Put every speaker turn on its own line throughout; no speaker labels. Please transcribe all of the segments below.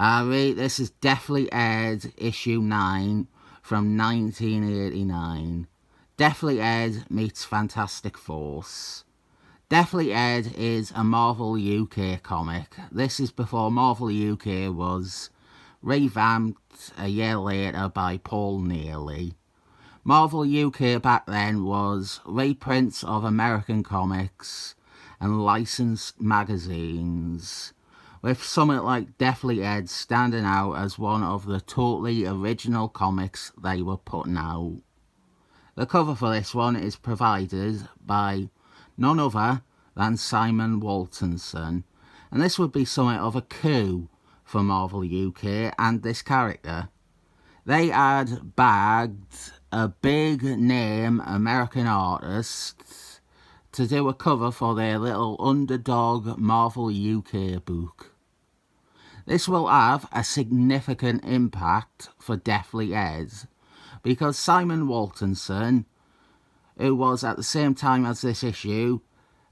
This is Deathly Ed issue 9 from 1989. Deathly Ed meets Fantastic Force. Deathly Ed is a Marvel UK comic. This is before Marvel UK was revamped a year later by Paul Neely. Marvel UK back then was reprints of American comics and licensed magazines, with something like Deathly Ed standing out as one of the totally original comics they were putting out. The cover for this one is provided by none other than Simon Waltonson, and this would be something of a coup for Marvel UK and this character. They had bagged a big name American artist to do a cover for their little underdog Marvel UK book. This will have a significant impact for Deathly Ed, because Simon Waltonson, who was at the same time as this issue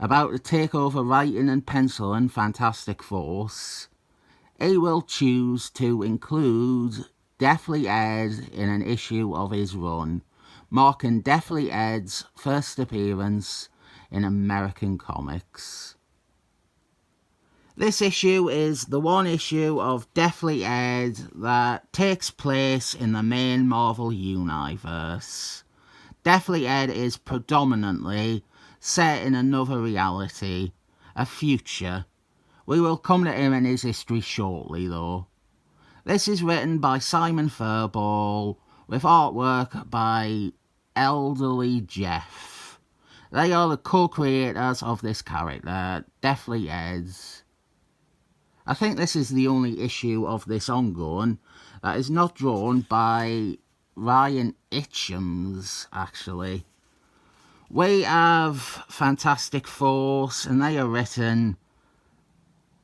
about to take over writing and penciling Fantastic Force, he will choose to include Deathly Ed in an issue of his run, marking Deathly Ed's first appearance in American comics. This issue is the one issue of Deathly Ed that takes place in the main Marvel universe. Deathly Ed is predominantly set in another reality, a future. We will come to him and his history shortly though. This is written by Simon H.E.R.B.I, with artwork by elderly Geoff. They are the co-creators of this character, Deathly Ed. I think this is the only issue of this ongoing that is not drawn by Ryan Itchams, actually. We have Fantastic Force, and they are written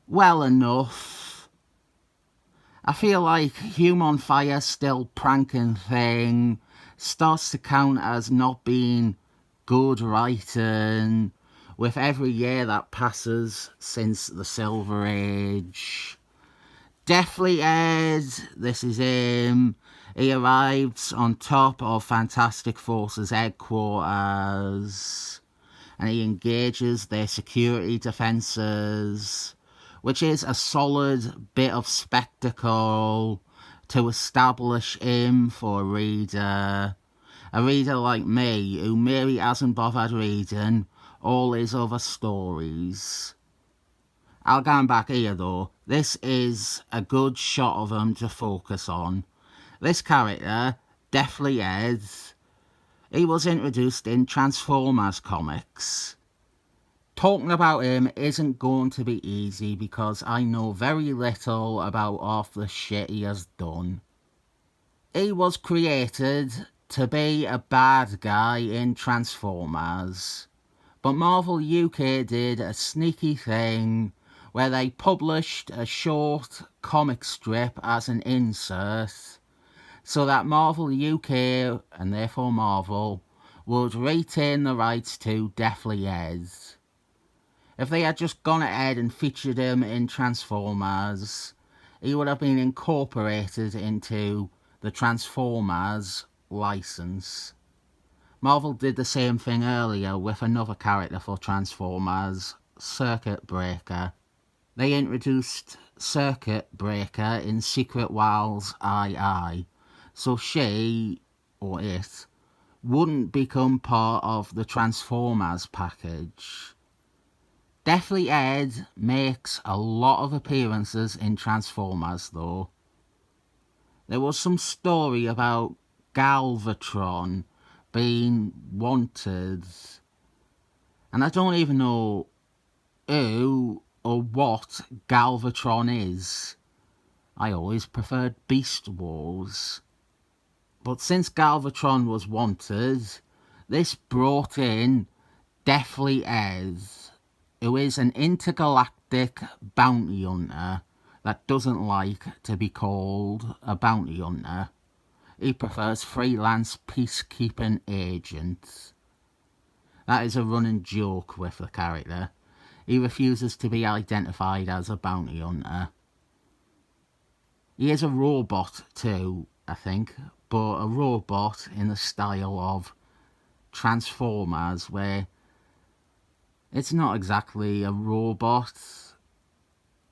well enough. I feel like Human Fire Still Pranking Thing starts to count as not being good writing with every year that passes since the Silver Age. Deathly Ed, this is him. He arrives on top of Fantastic Force's headquarters and he engages their security defences, which is a solid bit of spectacle to establish him for a reader like me who maybe hasn't bothered reading all his other stories. I'll go back here though. This is a good shot of him to focus on. This character, Deathly Ed, he was introduced in Transformers comics. Talking about him isn't going to be easy because I know very little about half the shit he has done. He was created to be a bad guy in Transformers, but Marvel UK did a sneaky thing where they published a short comic strip as an insert so that Marvel UK, and therefore Marvel, would retain the rights to Deathly Ed. If they had just gone ahead and featured him in Transformers, he would have been incorporated into the Transformers license. Marvel did the same thing earlier with another character for Transformers, Circuit Breaker. They introduced Circuit Breaker in Secret Wars II, so she, or it, wouldn't become part of the Transformers package. Deathly Ed makes a lot of appearances in Transformers though. There was some story about Galvatron being wanted, and I don't even know who or what Galvatron is. I always preferred Beast Wars. But since Galvatron was wanted, this brought in Deathly Ed, who is an intergalactic bounty hunter that doesn't like to be called a bounty hunter. He prefers freelance peacekeeping agent. That is a running joke with the character. He refuses to be identified as a bounty hunter. He is a robot too, I think, but a robot in the style of Transformers, where it's not exactly a robot,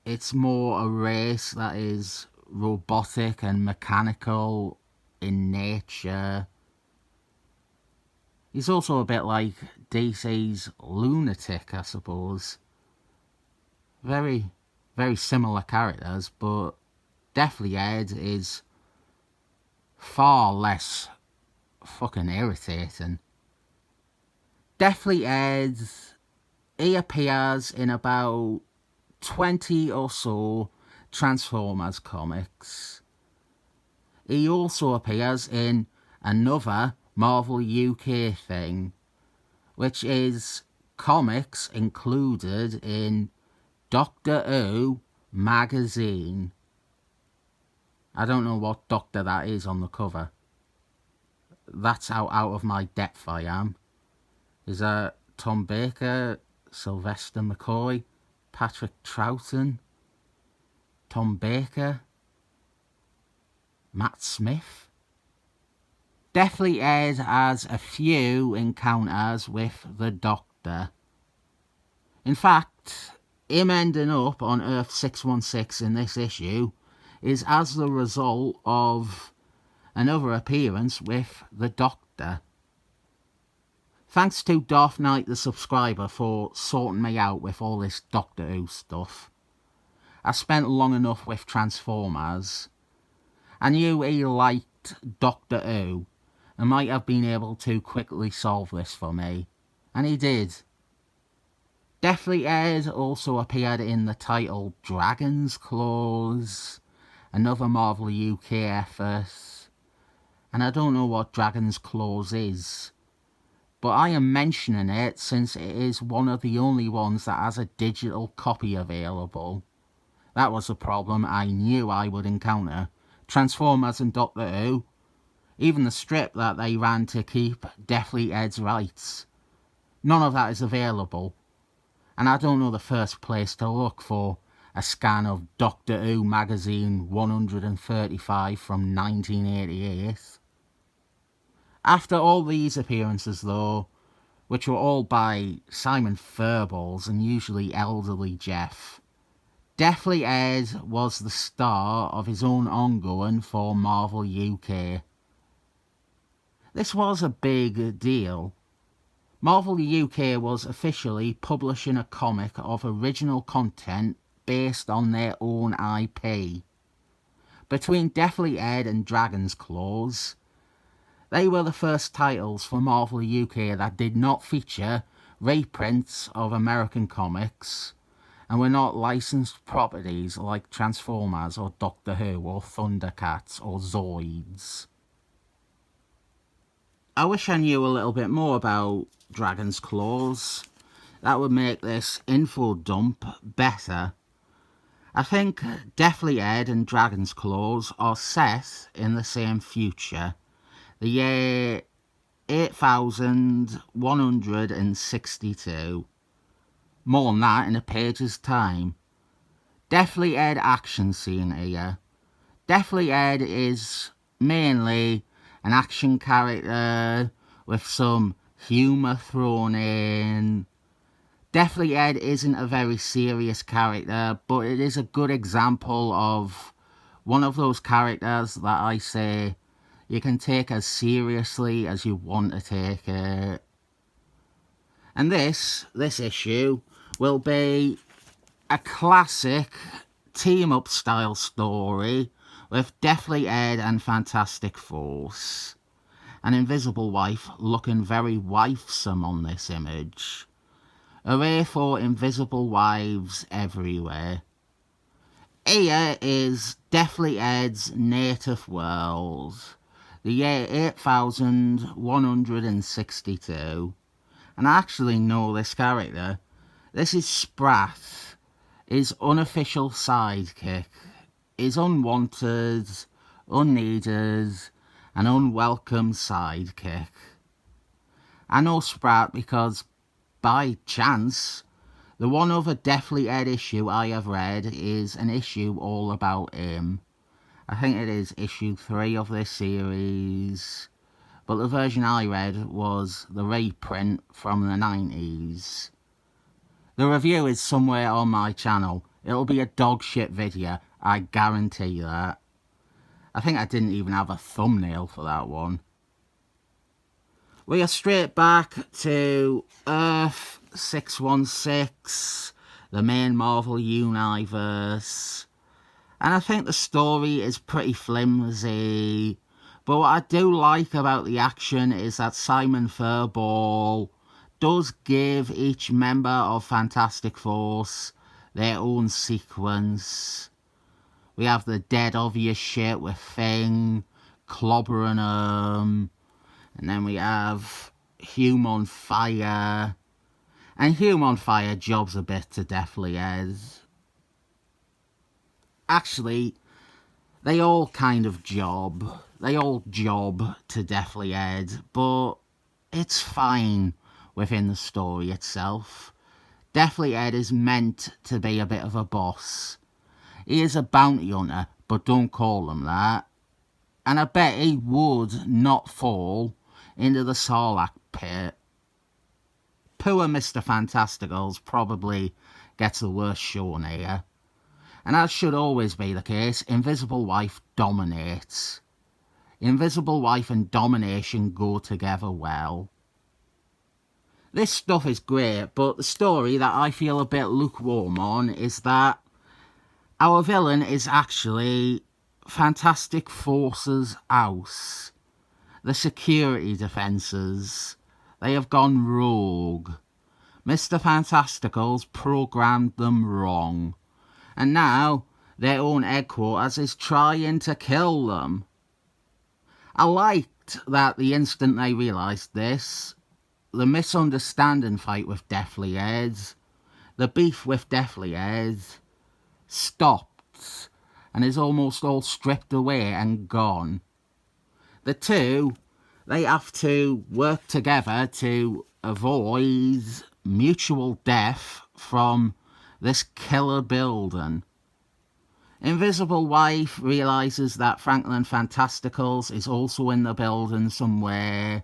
it's more a race that is robotic and mechanical in nature. He's also a bit like DC's Lunatic, I suppose. Very, very similar characters, but Deathly Ed is far less fucking irritating. Deathly Ed, he appears in about 20 or so Transformers comics. He also appears in another Marvel UK thing, which is comics included in Doctor Who magazine. I don't know what Doctor that is on the cover. That's how out of my depth I am. Is that Tom Baker, Sylvester McCoy, Patrick Troughton, Tom Baker, Matt Smith? Deathly Ed has a few encounters with the Doctor. In fact, him ending up on Earth 616 in this issue is as the result of another appearance with the Doctor. Thanks to Darth Knight the subscriber for sorting me out with all this Doctor Who stuff. I spent long enough with Transformers. I knew he liked Doctor Who and might have been able to quickly solve this for me. And he did. Deathly Ed also appeared in the title Dragon's Claws, another Marvel UK effort. And I don't know what Dragon's Claws is, but I am mentioning it since it is one of the only ones that has a digital copy available. That was a problem I knew I would encounter. Transformers and Doctor Who, even the strip that they ran to keep Deathly Ed's rights, none of that is available. And I don't know the first place to look for a scan of Doctor Who magazine 135 from 1988. After all these appearances though, which were all by Simon Furballs and usually elderly Geoff, Deathly Ed was the star of his own ongoing for Marvel UK. This was a big deal. Marvel UK was officially publishing a comic of original content based on their own IP. Between Deathly Ed and Dragon's Claws, they were the first titles for Marvel UK that did not feature reprints of American comics and were not licensed properties like Transformers or Doctor Who or Thundercats or Zoids. I wish I knew a little bit more about Dragon's Claws. That would make this info dump better. I think Deathly Ed and Dragon's Claws are set in the same future, the year 8162. More than that in a page's time. Deathly Ed action scene here. Deathly Ed is mainly an action character with some humour thrown in. Deathly Ed isn't a very serious character, but it is a good example of one of those characters that I say you can take as seriously as you want to take it. And this issue will be a classic team-up style story with Deathly Ed and Fantastic Force. An Invisible Wife looking very wifesome on this image. Hooray for invisible wives everywhere. Here is Deathly Ed's native world, the year 8162. And I actually know this character. This is Sprat, his unofficial sidekick, his unwanted, unneeded, and unwelcome sidekick. I know Sprat because, by chance, the one other Deathly Ed issue I have read is an issue all about him. I think it is issue 3 of this series, but the version I read was the reprint from the 90s. The review is somewhere on my channel. It'll be a dog shit video, I guarantee that. I think I didn't even have a thumbnail for that one. We are straight back to Earth 616, the main Marvel universe. And I think the story is pretty flimsy. But what I do like about the action is that Simon Furman does give each member of Fantastic Force their own sequence. We have the dead obvious shit with Thing clobbering them. And then we have Hume on fire. And Hume on fire jobs a bit to Deathly Ed. Actually, they all kind of job. They all job to Deathly Ed, but it's fine within the story itself. Deathly Ed is meant to be a bit of a boss. He is a bounty hunter, but don't call him that. And I bet he would not fall into the Sarlacc pit. Poor Mr. Fantasticals probably gets the worst shown here. And as should always be the case, Invisible Wife dominates. Invisible Wife and domination go together well. This stuff is great, but the story that I feel a bit lukewarm on is that our villain is actually Fantastic Force's house. The security defences. They have gone rogue. Mr. Fantasticals programmed them wrong. And now their own headquarters is trying to kill them. I liked that the instant they realised this, the misunderstanding fight with Deathly Ed, the beef with Deathly Ed, stopped and is almost all stripped away and gone. The two, they have to work together to avoid mutual death from this killer building. Invisible Wife realises that Franklin Fantasticals is also in the building somewhere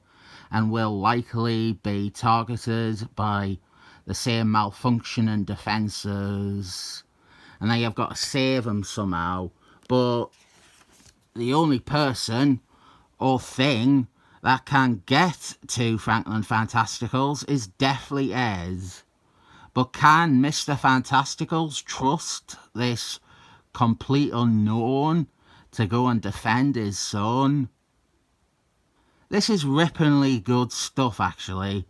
and will likely be targeted by the same malfunctioning defences, and they have got to save him somehow. But the only person or thing that can get to Franklin Fantasticals is Deathly Ed. But can Mr. Fantasticals trust this complete unknown to go and defend his son? This is ripplingly good stuff, actually.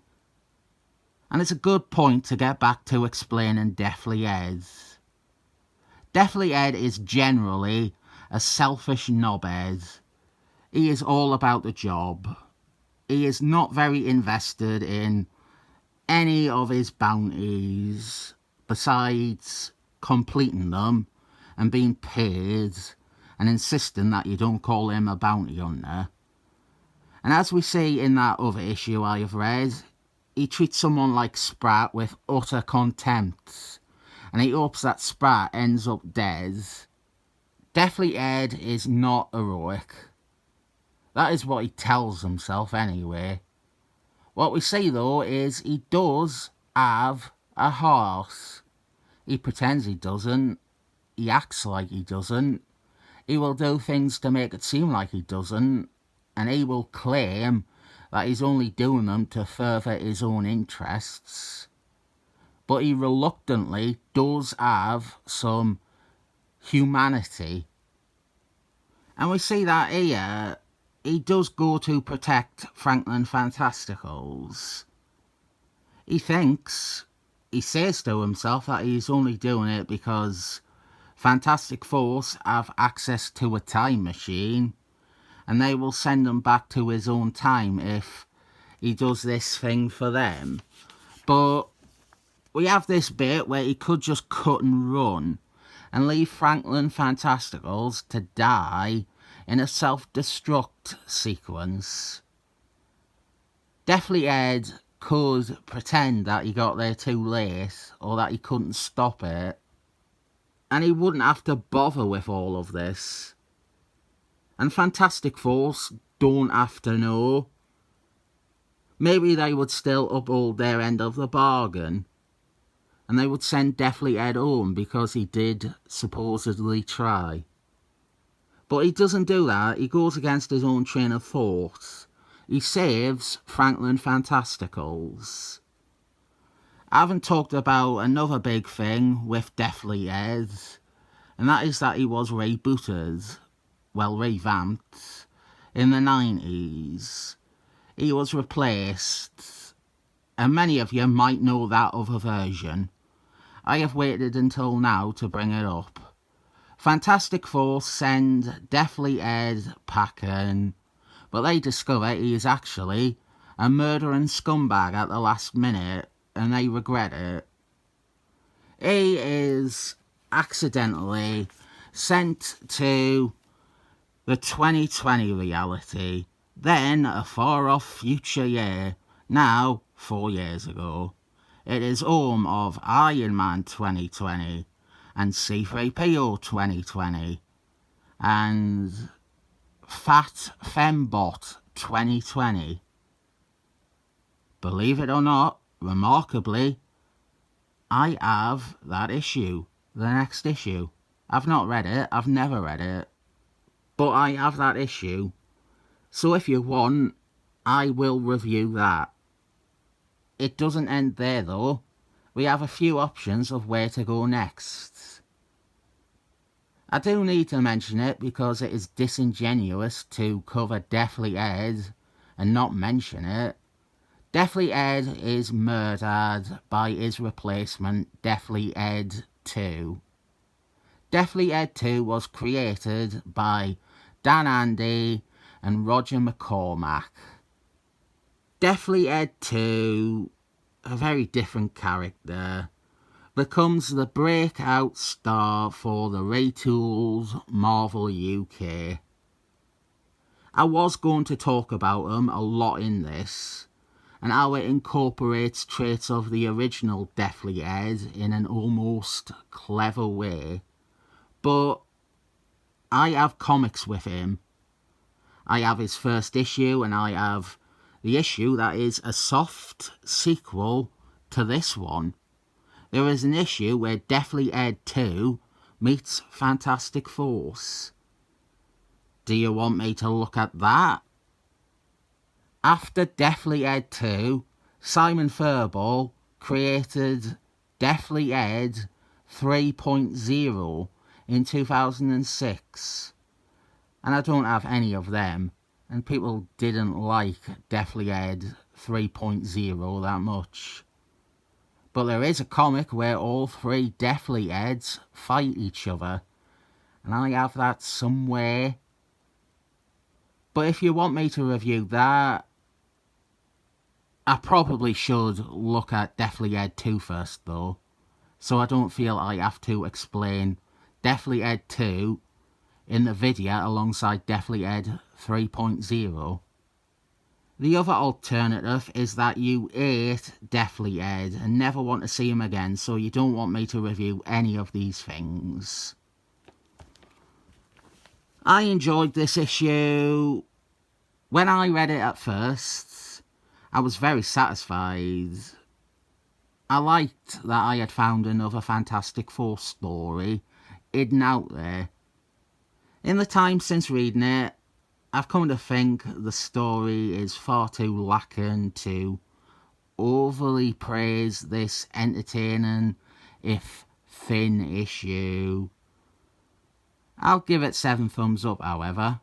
And it's a good point to get back to explaining Deathly Ed. Deathly Ed is generally a selfish knobhead. He is all about the job. He is not very invested in any of his bounties besides completing them and being paid and insisting that you don't call him a bounty hunter. And as we see in that other issue I have read, he treats someone like Sprat with utter contempt, and he hopes that Sprat ends up dead. Deathly Ed is not heroic. That is what he tells himself anyway. What we see though is he does have a heart. He pretends he doesn't. He acts like he doesn't. He will do things to make it seem like he doesn't. And he will claim that he's only doing them to further his own interests. But he reluctantly does have some humanity. And we see that here. He does go to protect Franklin Fantasticals. He says to himself that he's only doing it because Fantastic Force have access to a time machine and they will send him back to his own time if he does this thing for them. But we have this bit where he could just cut and run and leave Franklin Fantasticals to die in a self-destruct sequence. Deathly Ed could pretend that he got there too late or that he couldn't stop it, and he wouldn't have to bother with all of this. And Fantastic Force don't have to know. Maybe they would still uphold their end of the bargain. And they would send Deathly Ed home because he did supposedly try. But he doesn't do that. He goes against his own train of thought. He saves Franklin Fantasticals. I haven't talked about another big thing with Deathly Ed, and that is that he was rebooted, well, revamped, in the 90s. He was replaced, and many of you might know that other version. I have waited until now to bring it up. Fantastic Four send Deathly Ed packing, but they discover he is actually a murdering scumbag at the last minute, and they regret it. He is accidentally sent to the 2020 reality, then a far-off future year, now 4 years ago. It is home of Iron Man 2020 and C3PO 2020 and Fat Fembot 2020. Believe it or not, remarkably, I have that issue, the next issue. I've not read it, I've never read it, but I have that issue. So if you want, I will review that. It doesn't end there though. We have a few options of where to go next. I do need to mention it because it is disingenuous to cover Deathly Ed and not mention it. Deathly Ed is murdered by his replacement, Deathly Ed 2. Deathly Ed 2 was created by Dan Andy and Roger McCormack. Deathly Ed 2, a very different character, becomes the breakout star for the retooled Marvel UK. I was going to talk about him a lot in this, and how it incorporates traits of the original Deathly Ed in an almost clever way, but I have comics with him. I have his first issue, and I have the issue that is a soft sequel to this one. There is an issue where Deathly Ed 2 meets Fantastic Force. Do you want me to look at that? After Deathly Ed 2, Simon Furman created Deathly Ed 3.0 in 2006. And I don't have any of them, and people didn't like Deathly Ed 3.0 that much. But there is a comic where all three Deathly Eds fight each other, and I have that somewhere. But if you want me to review that, I probably should look at Deathly Ed 2 first though, so I don't feel I have to explain Deathly Ed 2 in the video alongside Deathly Ed 3.0. The other alternative is that you hate Deathly Ed and never want to see him again, so you don't want me to review any of these things. I enjoyed this issue. When I read it at first, I was very satisfied. I liked that I had found another Fantastic Four story hidden out there. In the time since reading it, I've come to think the story is far too lacking to overly praise this entertaining, if thin issue. I'll give it 7 thumbs up, however.